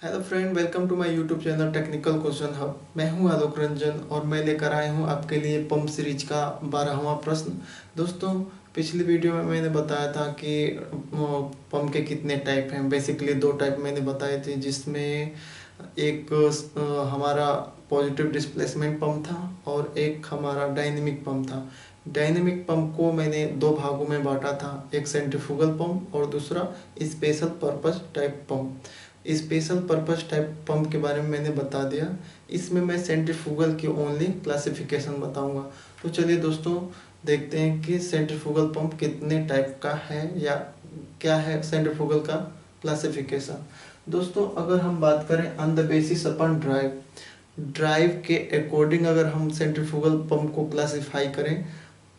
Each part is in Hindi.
Hello friend, welcome to my YouTube channel technical question hub. मैं हूं आलोक रंजन और मैं लेकर आया हूं आपके लिए पंप सीरीज का 12वां प्रश्न। दोस्तों, पिछली वीडियो में मैंने बताया था कि पंप के कितने टाइप हैं। बेसिकली दो टाइप मैंने बताए थे, जिसमें एक हमारा पॉजिटिव डिस्प्लेसमेंट पंप था और एक हमारा डायनेमिक पंप था। डायनेमिक पंप को मैंने दो भागों में बांटा था, एक सेंट्रीफ्यूगल पंप और दूसरा special purpose type pump. Special purpose type pump के बारे में मैंने बता दिया। इसमें मैं सेंट्रीफ्यूगल की ओनली क्लासिफिकेशन बताऊंगा। तो चलिए दोस्तों, देखते हैं कि सेंट्रीफ्यूगल पंप कितने टाइप का है या क्या है सेंट्रीफ्यूगल का क्लासिफिकेशन। दोस्तों, अगर हम बात करें on the basis upon drive के अकॉर्डिंग अगर हम सेंट्रीफ्यूगल पंप को क्लासिफाई करें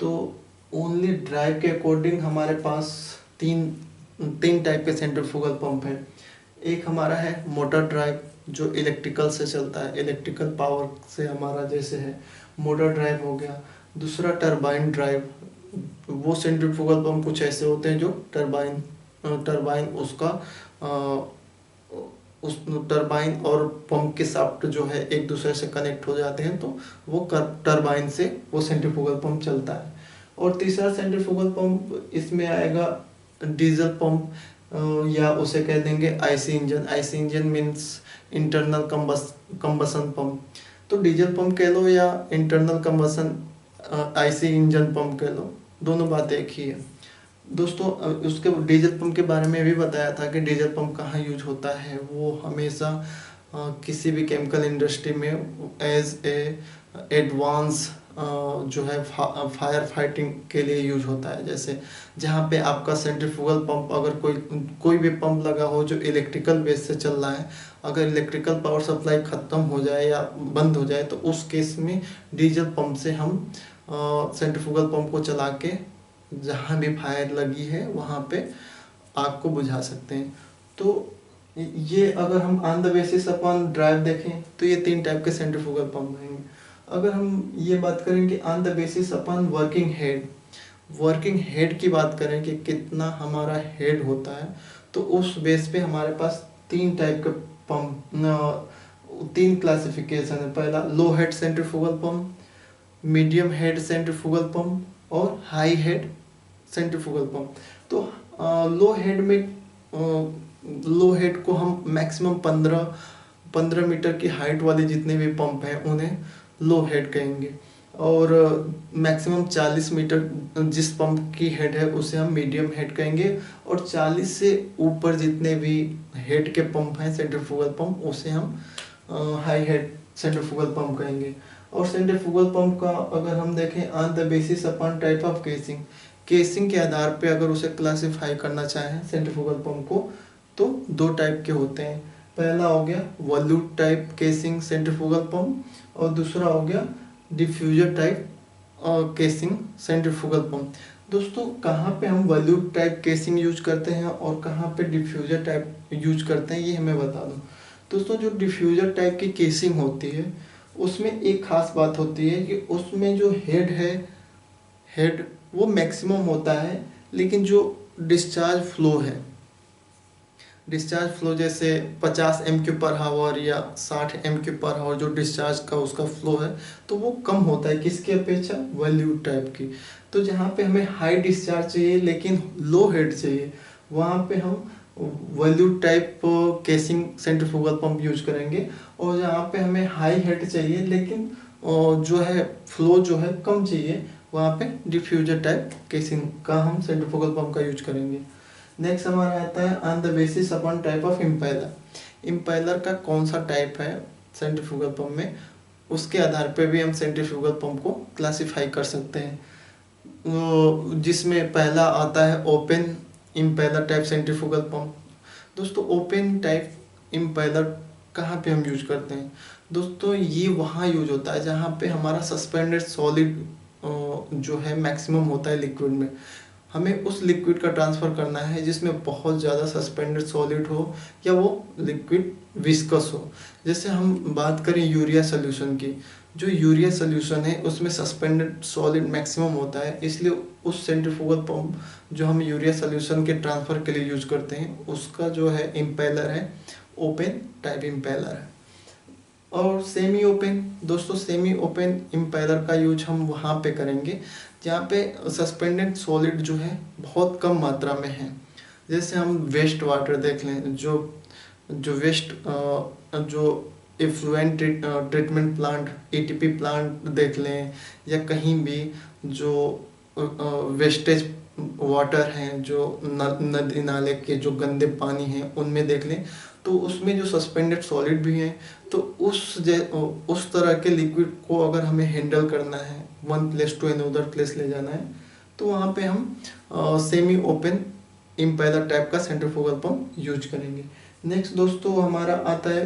तो ओनली ड्राइव के अकॉर्डिंग हमारे पास तीन तीन टाइप के सेंट्रीफ्यूगल पंप हैं। एक हमारा है मोटर ड्राइव, जो इलेक्ट्रिकल से चलता है, इलेक्ट्रिकल पावर से हमारा जैसे है मोटर ड्राइव हो गया। दूसरा टरबाइन ड्राइव, वो सेंट्रीफ्यूगल पंप कुछ ऐसे होते हैं जो टरबाइन उसका उस टरबाइन और पंप के शाफ्ट जो है एक दूसरे से कनेक्ट हो जाते हैं, तो वो टरबाइन से वो सेंट्रीफ्यूगल पंप चलता है। और तीसरा सेंट्रीफ्यूगल पंप इसमें आएगा डीजल पंप, या उसे कह देंगे IC engine. IC engine means internal combustion pump. तो डीजल पंप कह लो या internal combustion IC engine pump कह लो, दोनों बातें एक ही है। दोस्तों, उसके डीजल पंप के बारे में भी बताया था कि डीजल पंप कहाँ यूज होता है। वो हमेशा किसी भी केमिकल इंडस्ट्री में एज ए एडवांस जो है फायर फाइटिंग के लिए यूज होता है। जैसे जहाँ पे आपका सेंट्रीफ्यूगल पंप, अगर कोई भी पंप लगा हो जो इलेक्ट्रिकल बेस से चल रहा है, अगर इलेक्ट्रिकल पावर सप्लाई ख़त्म हो जाए या बंद हो जाए तो उस केस में डीजल पंप से हम सेंट्रीफ्यूगल पंप को चला के जहाँ भी फायर लगी है वहाँ पे आग को बुझा सकते हैं। तो ये अगर हम on the basis upon drive देखें तो ये तीन टाइप के सेंट्रीफ्यूगल पंप रहेंगे। अगर हम ये बात करें कि on the basis upon working head की बात करें कि कितना हमारा हेड होता है, तो उस बेस पे हमारे पास तीन टाइप के पंप, तीन क्लासिफिकेशन है। पहला low head centrifugal pump, medium head centrifugal pump और हाई हेड सेंट्रीफ्यूगल पंप। तो लो हेड को हम मैक्सिमम 15 मीटर की हाइट वाले जितने भी पंप हैं उन्हें लो हेड कहेंगे, और मैक्सिमम 40 मीटर जिस पंप की हेड है उसे हम मीडियम हेड कहेंगे, और 40 से ऊपर जितने भी हेड के पंप हैं सेंट्रीफ्यूगल पंप उसे हम हाई हेड सेंट्रीफ्यूगल पंप कहेंगे। और सेंट्रीफ्यूगल पंप का अगर हम देखें on the basis upon type of casing के आधार पे अगर उसे क्लासिफाई करना चाहें सेंट्रीफ्यूगल पंप को, तो दो टाइप के होते हैं। पहला हो गया वॉल्यूट टाइप केसिंग सेंट्रीफ्यूगल पंप, और दूसरा हो गया diffuser type casing centrifugal pump. दोस्तों, कहाँ पे हम वॉल्यूट टाइप केसिंग यूज करते हैं और कहाँ पे डिफ्यूजर टाइप यूज करते हैं ये हमें बता दो। दोस्तों, जो डिफ्यूजर टाइप की केसिंग होती है उसमें एक खास बात होती है कि उसमें जो हेड वो मैक्सिमम होता है, लेकिन जो डिस्चार्ज फ्लो जैसे 50 MQ पर हावर या 60 MQ पर हावर जो डिस्चार्ज का उसका फ्लो है, तो वो कम होता है किसकी अपेक्षा, वॉल्यूट टाइप की। तो जहाँ पे हमें हाई डिस्चार्ज चाहिए लेकिन लो हेड चाहिए, वहाँ पे हम वॉल्यूट type casing centrifugal pump use करेंगे। और जहाँ पे हमें हाई हेड चाहिए लेकिन जो है फ्लो जो है कम चाहिए, वहाँ पे डिफ्यूजर टाइप केसिंग का हम सेंट्रीफ्यूगल पंप का यूज करेंगे। नेक्स्ट हमारा आता है on the basis upon type of impeller का कौन सा टाइप है सेंट्रीफ्यूगल पंप में, उसके आधार पे भी हम सेंट्रीफ्यूगल पंप को क्लासिफाई कर सकते हैं। जिसमें पहला आता है open impeller type centrifugal pump. दोस्तों, ओपन टाइप इम्पेलर कहाँ पे हम यूज करते हैं? दोस्तों, ये वहाँ यूज होता है जहाँ पे हमारा सस्पेंडेड सॉलिड जो है मैक्सिमम होता है लिक्विड में। हमें उस लिक्विड का ट्रांसफ़र करना है जिसमें बहुत ज़्यादा सस्पेंडेड सॉलिड हो या वो लिक्विड विस्कस हो। जैसे हम बात करें यूरिया सोल्यूशन की, जो यूरिया सोल्यूशन है उसमें सस्पेंडेड सॉलिड मैक्सिमम होता है, इसलिए उस सेंट्रीफ्यूगल पंप जो हम यूरिया सोल्यूशन के ट्रांसफ़र के लिए यूज करते हैं उसका जो है इम्पेलर है ओपन टाइप इम्पेलर है। और सेमी ओपन, दोस्तों सेमी ओपन इम्पेलर का यूज हम वहाँ पे करेंगे जहाँ पे सस्पेंडेड सॉलिड जो है बहुत कम मात्रा में है। जैसे हम वेस्ट वाटर देख लें, जो वेस्ट जो effluent treatment plant ATP plant देख लें, या कहीं भी जो वेस्टेज वाटर हैं, जो नदी नाले के जो गंदे पानी हैं उनमें देख लें, तो उसमें जो सस्पेंडेड सॉलिड भी हैं, तो उस तरह के लिक्विड को अगर हमें हैंडल करना है, one place to another place ले जाना है, तो वहाँ पे हम सेमी ओपन इम्पेलर टाइप का सेंट्रीफ्यूगल पंप यूज करेंगे। नेक्स्ट दोस्तों हमारा आता है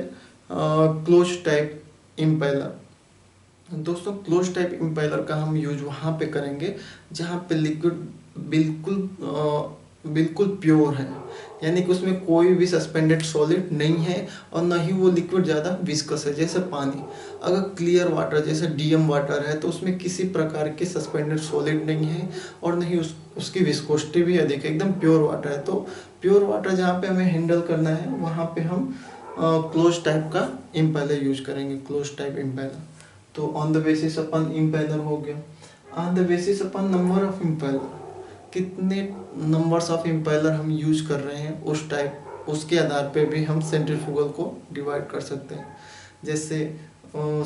क्लोज टाइप इम्पेलर। दोस्तों क्लोज टाइप इम्पेलर का हम यूज वहाँ पे करेंगे जहाँ पे लिक्विड बिल्कुल प्योर है, यानी कि उसमें कोई भी सस्पेंडेड सॉलिड नहीं है और ना ही वो लिक्विड ज़्यादा विस्कस है। जैसे पानी, अगर क्लियर वाटर जैसे डीएम वाटर है तो उसमें किसी प्रकार के सस्पेंडेड सॉलिड नहीं है और नहीं उसकी विस्कोसिटी भी अधिक है, एकदम प्योर वाटर है। तो प्योर वाटर जहाँ पे हमें हैंडल करना है वहाँ पे हम क्लोज टाइप का इम्पेलर यूज करेंगे, क्लोज टाइप इम्पेलर। तो on the basis upon impeller हो गया, on the basis upon number of impeller, कितने नंबर्स ऑफ इम्पेलर हम यूज कर रहे हैं उस टाइप, उसके आधार पे भी हम सेंट्रीफ्यूगल को डिवाइड कर सकते हैं। जैसे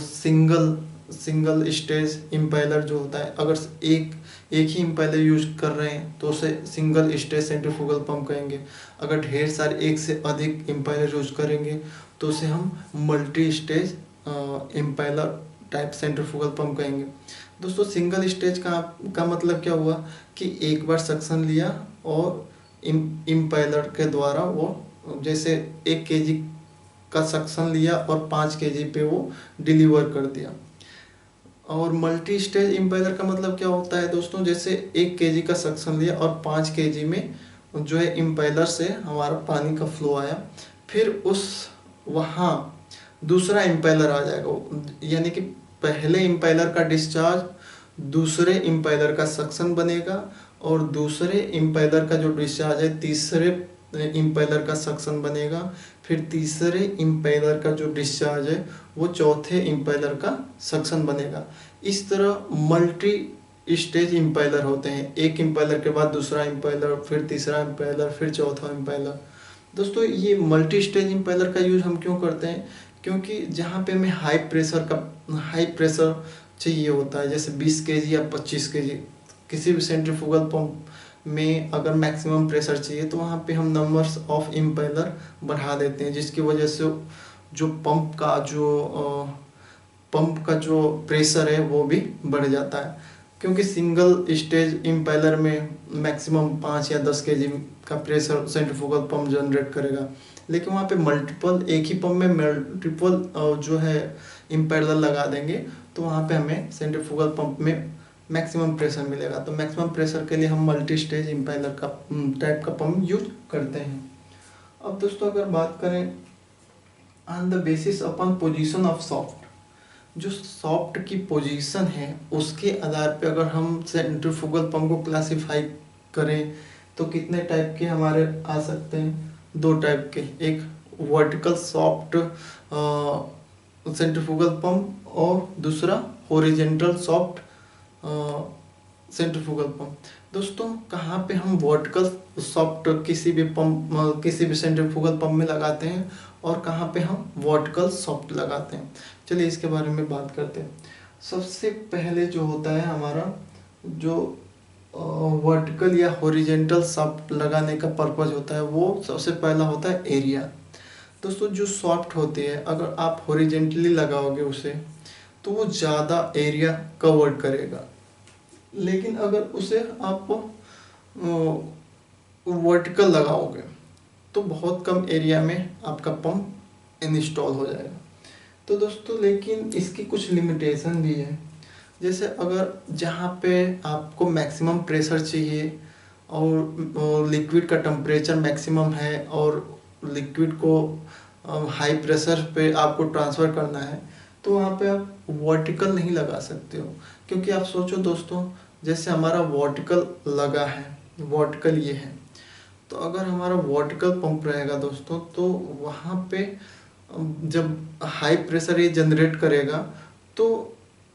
सिंगल स्टेज इम्पेलर जो होता है, अगर एक ही इम्पेलर यूज कर रहे हैं तो उसे सिंगल स्टेज सेंट्रीफ्यूगल पंप कहेंगे। अगर ढेर सारे एक से अधिक इम्पेलर यूज करेंगे तो उसे हम multi stage impeller type centrifugal pump कहेंगे। दोस्तों सिंगल स्टेज का मतलब क्या हुआ कि एक बार सक्शन लिया और इम्पेलर के द्वारा वो जैसे 1 kg का सक्शन लिया और 5 kg पे वो डिलीवर कर दिया। और मल्टी स्टेज इम्पेलर का मतलब क्या होता है दोस्तों, जैसे 1 kg का सक्शन लिया और 5 kg में जो है इम्पेलर से हमारा पानी का फ्लो आया, फिर उस वहाँ दूसरा इम्पेलर आ जाएगा, यानी कि पहले इम्पेलर का डिस्चार्ज दूसरे इम्पेलर का सक्शन बनेगा और दूसरे इम्पेलर का जो डिस्चार्ज है तीसरे इम्पेलर का सक्शन बनेगा, फिर तीसरे इम्पेलर का जो डिस्चार्ज है वो चौथे इम्पेलर का सक्शन बनेगा। इस तरह मल्टी स्टेज इम्पेलर होते हैं, एक इम्पेलर के बाद दूसरा इम्पेलर, फिर तीसरा इम्पेलर, फिर चौथा इम्पेलर। दोस्तों ये मल्टी स्टेज इम्पेलर का यूज हम क्यों करते हैं, क्योंकि जहाँ पे हमें हाई प्रेशर चाहिए होता है, जैसे 20 kg या 25 kg, किसी भी सेंट्रीफ्यूगल पंप में अगर मैक्सिमम प्रेशर चाहिए तो वहाँ पे हम नंबर्स ऑफ इम्पेलर बढ़ा देते हैं, जिसकी वजह से जो पंप का जो प्रेशर है वो भी बढ़ जाता है। क्योंकि सिंगल स्टेज इम्पेलर में मैक्सिमम 5 या 10 kg का प्रेशर सेंट्रीफ्यूगल पंप जनरेट करेगा, लेकिन वहाँ पे मल्टीपल, एक ही पंप में मल्टीपल जो है इम्पेलर लगा देंगे तो वहाँ पे हमें सेंट्रीफ्यूगल पंप में मैक्सिमम प्रेशर मिलेगा। तो मैक्सिमम प्रेशर के लिए हम मल्टी स्टेज इम्पेलर का टाइप का पंप यूज करते हैं। अब दोस्तों अगर बात करें on the basis upon position of soft, जो सॉफ्ट की पोजीशन है उसके आधार पे अगर हम सेंट्रीफ्यूगल पंप को क्लासिफाई करें तो कितने टाइप के हमारे आ सकते हैं, 2 टाइप के, एक वर्टिकल सॉफ्ट सेंट्रीफ्यूगल पंप और दूसरा हॉरिजॉन्टल सॉफ्ट सेंट्रीफ्यूगल पंप। दोस्तों कहाँ पे हम वर्टिकल सॉफ्ट किसी भी सेंट्रीफ्यूगल पंप में लगाते हैं और कहाँ पे हम वर्टिकल सॉफ्ट लगाते हैं, चलिए इसके बारे में बात करते हैं। सबसे पहले जो होता है हमारा जो वर्टिकल या हॉरिजॉन्टल सॉफ्ट लगाने का पर्पज होता है वो सबसे पहला होता है एरिया। दोस्तों जो सॉफ्ट होती है अगर आप हॉरिजॉन्टली लगाओगे उसे तो वो ज़्यादा एरिया कवर करेगा, लेकिन अगर उसे आप वर्टिकल लगाओगे तो बहुत कम एरिया में आपका पंप इंस्टॉल हो जाएगा। तो दोस्तों लेकिन इसकी कुछ लिमिटेशन भी है, जैसे अगर जहाँ पे आपको मैक्सिमम प्रेशर चाहिए और लिक्विड का टेम्परेचर मैक्सिमम है और लिक्विड को हाई प्रेशर पे आपको ट्रांसफ़र करना है तो वहाँ पे आप वर्टिकल नहीं लगा सकते हो। क्योंकि आप सोचो दोस्तों, जैसे हमारा वर्टिकल लगा है, वर्टिकल ये है, तो अगर हमारा वर्टिकल पंप रहेगा दोस्तों, तो वहाँ पे जब हाई प्रेशर ये जनरेट करेगा तो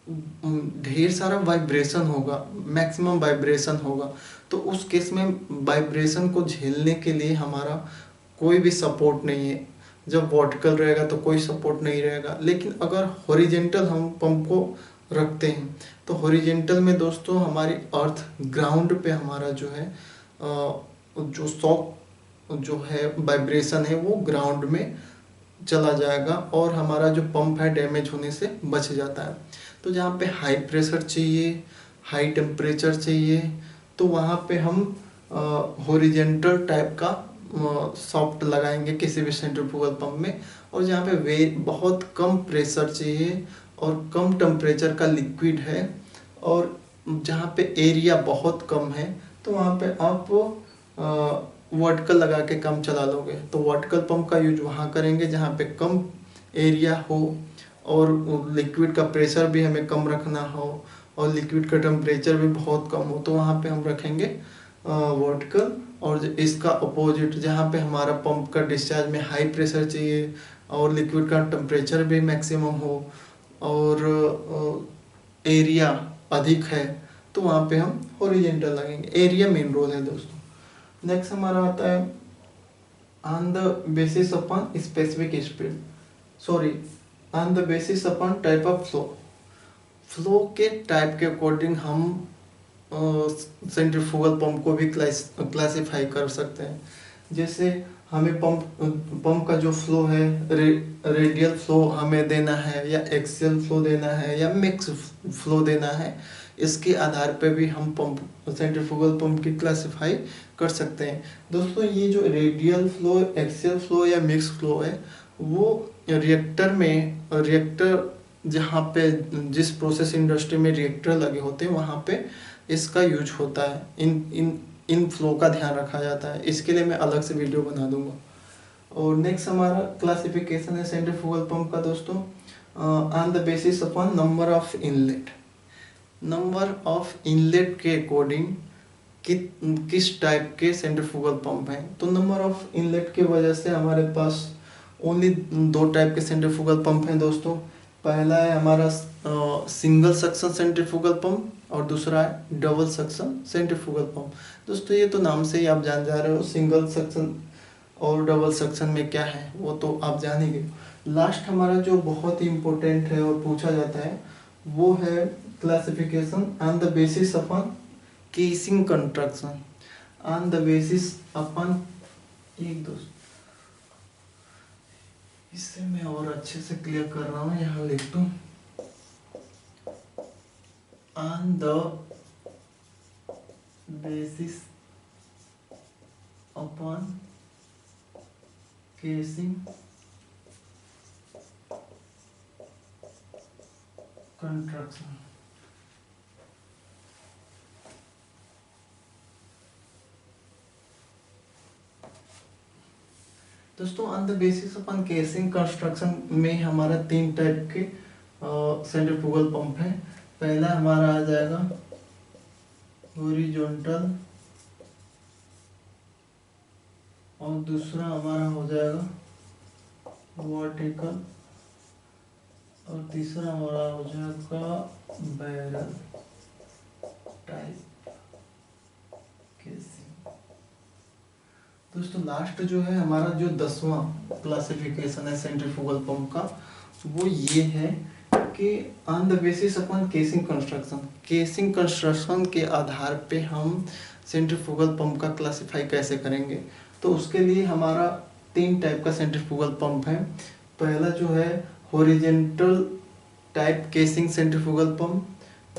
ढेर सारा वाइब्रेशन होगा, मैक्सिमम वाइब्रेशन होगा। तो उस केस में वाइब्रेशन को झेलने के लिए हमारा कोई भी सपोर्ट नहीं है। जब वर्टिकल रहेगा तो कोई सपोर्ट नहीं रहेगा। लेकिन अगर हॉरिजेंटल हम पंप को रखते हैं तो हॉरिजेंटल में दोस्तों हमारी अर्थ ग्राउंड पे हमारा जो है जो शॉक जो है वाइब्रेशन है वो ग्राउंड में चला जाएगा और हमारा जो पंप है डैमेज होने से बच जाता है। तो जहाँ पे हाई प्रेशर चाहिए, हाई टेम्परेचर चाहिए, तो वहाँ पे हम हॉरिजेंटल टाइप का सॉफ्ट लगाएंगे किसी भी सेंट्रीफ्यूगल पंप में। और जहाँ पे वे बहुत कम प्रेशर चाहिए और कम टेम्परेचर का लिक्विड है और जहाँ पे एरिया बहुत कम है, तो वहाँ पे आप वर्टिकल लगा के कम चला लोगे। तो वर्टिकल पंप का यूज वहाँ करेंगे जहाँ पे कम एरिया हो और लिक्विड का प्रेशर भी हमें कम रखना हो और लिक्विड का टेम्परेचर भी बहुत कम हो, तो वहाँ पे हम रखेंगे वर्टिकल। और इसका अपोजिट जहाँ पे हमारा पंप का डिस्चार्ज में हाई प्रेशर चाहिए और लिक्विड का टेम्परेचर भी मैक्सिमम हो और एरिया अधिक है, तो वहाँ पे हम हॉरिजेंटल लगेंगे। एरिया मेन रोल है दोस्तों। नेक्स्ट हमारा आता है on the basis upon specific speed, sorry on the basis upon type of flow. Flow के टाइप के अकॉर्डिंग हम सेंट्रीफ्यूगल पंप को भी क्लासिफाई कर सकते हैं। जैसे हमें पंप का जो फ्लो है रेडियल फ्लो हमें देना है या एक्सियल फ्लो देना है या मिक्स फ्लो देना है, इसके आधार पे भी हम पंप सेंट्रीफ्यूगल पंप की क्लासिफाई कर सकते हैं। दोस्तों ये जो रेडियल फ्लो, एक्सियल फ्लो या मिक्स फ्लो है वो रिएक्टर में, रिएक्टर जहाँ पे जिस प्रोसेस इंडस्ट्री में रिएक्टर लगे होते हैं वहाँ पे इसका यूज होता है। इन फ्लो का ध्यान रखा जाता है। इसके लिए मैं अलग से वीडियो बना दूंगा। और नेक्स्ट हमारा क्लासिफिकेशन है सेंट्रीफ्यूगल पंप का दोस्तों on the basis upon number of inlet. Number of inlet के अकॉर्डिंग किस टाइप के सेंट्रीफ्यूगल पंप हैं। तो नंबर ऑफ इनलेट की वजह से हमारे पास ओनली दो टाइप के सेंट्रीफ्यूगल पंप हैं दोस्तों। पहला है हमारा सिंगल सक्शन सेंट्रीफ्यूगल पंप और दूसरा है डबल सक्शन सेंट्रीफ्यूगल पंप। दोस्तों ये तो नाम से ही आप जान जा रहे हो सिंगल सक्शन और डबल सक्शन में क्या है वो तो आप जान ही गए। लास्ट हमारा जो बहुत ही इम्पोर्टेंट है और पूछा जाता है वो है classification on the basis upon casing construction. On the basis upon एक दोस्त, इससे मैं और अच्छे से क्लियर कर रहा हूँ, यहाँ लिख दूँ on the basis upon casing construction. दोस्तों on the basis upon casing construction में हमारा तीन टाइप के सेंट्रीफ्यूगल पंप है। पहला हमारा आ जाएगा हॉरिजॉन्टल और दूसरा हमारा हो जाएगा वर्टिकल और तीसरा हमारा हो जाएगा बैरल टाइप केसिंग। दोस्तों लास्ट जो है हमारा जो 10वां क्लासिफिकेशन है सेंट्रीफ्यूगल पंप का वो ये है कि on the basis upon casing construction. Casing construction के आधार पे हम सेंट्रीफ्यूगल पंप का क्लासिफाई कैसे करेंगे। तो उसके लिए हमारा तीन टाइप का सेंट्रीफ्यूगल पंप है। पहला जो है horizontal type casing centrifugal pump,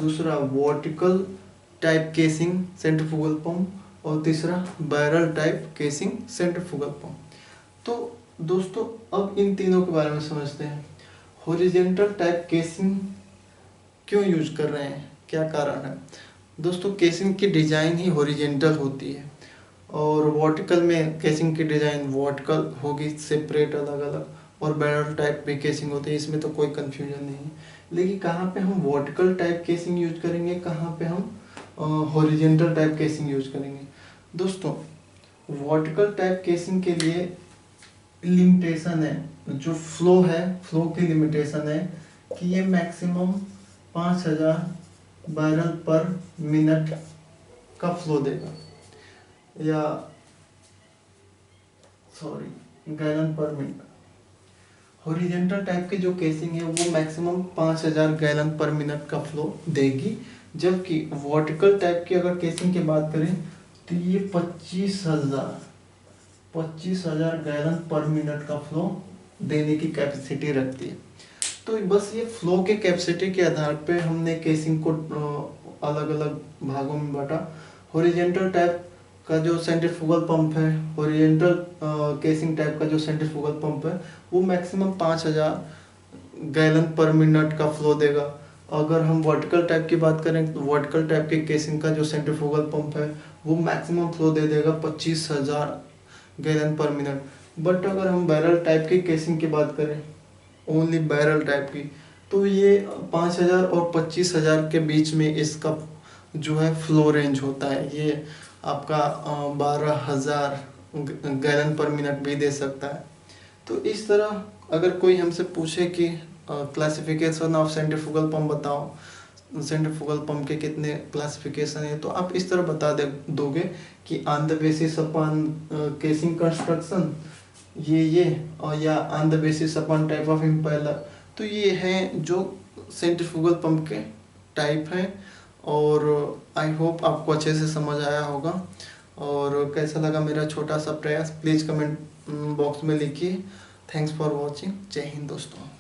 दूसरा vertical type casing centrifugal pump और तीसरा barrel type casing centrifugal pump. तो दोस्तों अब इन तीनों के बारे में समझते हैं। हॉरिजॉन्टल टाइप केसिंग क्यों यूज कर रहे हैं, क्या कारण है। दोस्तों केसिंग की डिजाइन ही हॉरिजॉन्टल होती है और वर्टिकल में केसिंग की डिजाइन वर्टिकल होगी सेपरेट अलग अलग, और बैरल टाइप में केसिंग होती है, इसमें तो कोई कंफ्यूजन नहीं है। लेकिन कहाँ पे हम वर्टिकल टाइप केसिंग यूज करेंगे, कहाँ पे हम हॉरिजॉन्टल टाइप केसिंग यूज करेंगे। दोस्तों वर्टिकल टाइप केसिंग के लिए लिमिटेशन है, जो फ्लो है, फ्लो की लिमिटेशन है कि ये मैक्सिमम 5000 बैरल पर मिनट का फ्लो देगा, या सॉरी गैलन पर मिनट। हॉरिजॉन्टल टाइप की जो केसिंग है वो मैक्सिमम 5000 गैलन पर मिनट का फ्लो देगी, जबकि वर्टिकल टाइप की अगर केसिंग की बात करें तो ये 25,000 गैलन पर मिनट का फ्लो देने की कैपेसिटी रखती है। तो बस ये फ्लो के कैपेसिटी के आधार पे हमने केसिंग को अलग अलग भागों में बांटा। हॉरिजॉन्टल टाइप का जो सेंट्रीफ्यूगल पंप है, हॉरिजॉन्टल केसिंग टाइप का जो सेंट्रीफ्यूगल पंप है वो मैक्सिमम 5000 गैलन पर मिनट का फ्लो देगा। अगर हम वर्टिकल टाइप की बात करें तो वर्टिकल टाइप की केसिंग का जो सेंट्रीफ्यूगल पंप है वो मैक्सिमम फ्लो दे देगा 25,000 गैलन पर मिनट। बट अगर हम बैरल टाइप की केसिंग की बात करें, ओनली बैरल टाइप की, तो ये 5000 और 25,000 के बीच में इसका जो है फ्लो रेंज होता है। ये आपका 12,000 गैलन पर मिनट भी दे सकता है। तो इस तरह अगर कोई हमसे पूछे कि क्लासिफिकेशन ऑफ सेंट्रीफ्यूगल पंप बताओ, सेंट्रीफ्यूगल पंप के कितने क्लासिफिकेशन है, तो आप इस तरह बता दोगे कि on the basis upon casing construction ये और या on the basis upon type of impeller. तो ये हैं जो सेंट्रीफ्यूगल पंप के टाइप हैं, और आई होप आपको अच्छे से समझ आया होगा। और कैसा लगा मेरा छोटा सा प्रयास प्लीज़ कमेंट बॉक्स में लिखिए। Thanks for watching. जय हिंद दोस्तों।